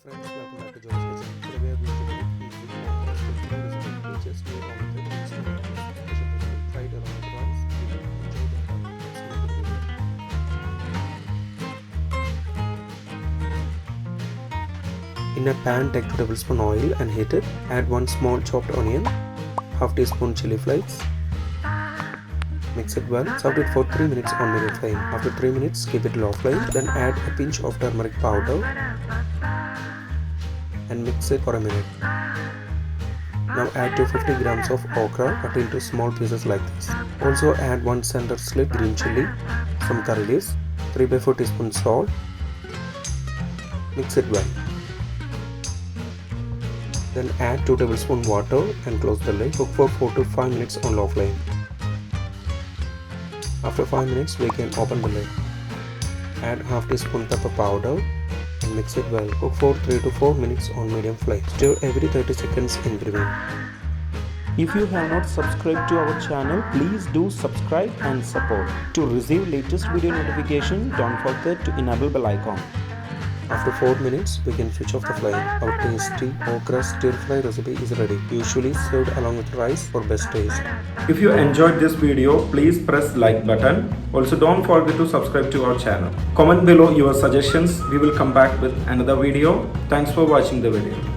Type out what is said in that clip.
friends, welcome back to Jolys Kitchen. Today we are going to make easy okra stir fry recipe. We just need only 30 minutes to make this special recipe. Try it along with rice. You will enjoy the fun. Let's make it video. In a pan, take 2 tablespoons oil and heat it. Add 1 small chopped onion, half teaspoon chilli flakes. Mix it well. Saute it for 3 minutes on medium flame. After 3 minutes, keep it low flame. Then add a pinch of turmeric powder and mix it for a minute. Now add 250 grams of okra cut into small pieces like this. Also add 1 center slit green chilli, some curry leaves, 3/4 teaspoon salt. Mix it well. Then add 2 tablespoons water and close the lid. Cook for 4 to 5 minutes on low flame. After 5 minutes, we can open the lid. Add half teaspoon pepper powder and mix it well. Cook for 3 to 4 minutes on medium flame. Stir every 30 seconds in between. If you have not subscribed to our channel, please do subscribe and support. To receive latest video notification, don't forget to enable bell icon. After 4 minutes, we can switch off the flame. Our tasty okra stir fry recipe is ready. Usually served along with rice for best taste. If you enjoyed this video, please press like button. Also don't forget to subscribe to our channel. Comment below your suggestions. We will come back with another video. Thanks for watching the video.